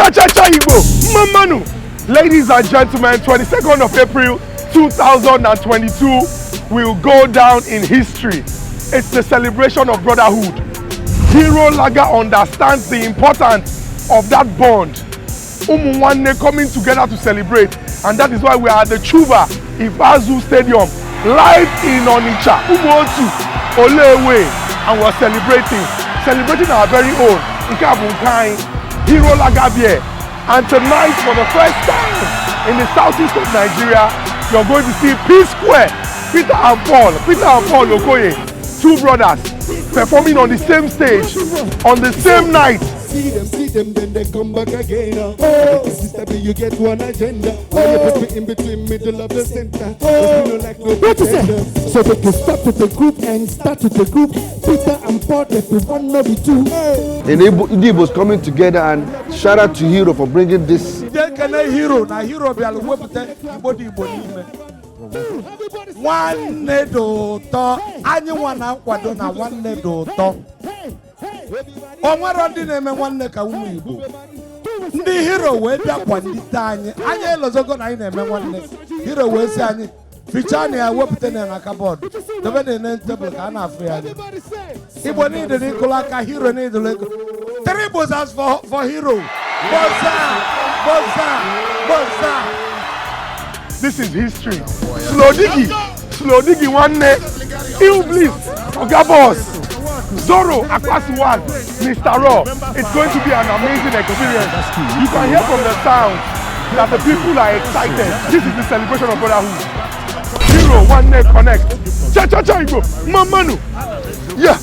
Cha-cha-cha Igbo, Mamanu. Ladies and gentlemen, 22nd of April 2022 will go down in history. It's the celebration of brotherhood. Hero Lager understands the importance of that bond. Nwanne coming together to celebrate, and that is why we are at the Chuba Ibazu Stadium, live in Onitsha, Umotu, Olewe, and we're celebrating our very own Nkabunkai Hero Lager beer. And tonight, for the first time in the southeast of Nigeria, you're going to see P Square, Peter and Paul Okoye, two brothers performing on the same stage on the same night. See them, then they come back again. Oh, sister, you get one agenda. Oh, you put me in between middle of the center. Oh, you like no pretender. So they can start with the group and start with the group. Peter and Paul, if we want to be two. And Igbo's coming together, and shout out to Hero for bringing this. Hero, now Hero be able to body. Nwanne Di Uto, anyone akwado na Nwanne Di Uto. Onwere ndị na-eme nwanne ka ụmụ Igbo. Ndị Hero wee bịa kwalite anyị elozogo na anyị na-eme nwanne. Hero wee sị anyị ficha na ya wepụta na kabọọdụ dobe na tebụl ka a na-afụ ya anya. Igbo niile dị ịkụlụ aka, Hero niile ego. 3 bozas for Hero. Boza. This is history. Slow Diggy Nwanne, Ill Bliss, Oga Boss, Zoro Akwasiwan, Mr. Raw. It's going to be an amazing experience. You can hear from the sound that the people are excited. This is the celebration of brotherhood. Hero Nwanne Connect. Cha-cha-cha Igbo, Mamanu. Yeah.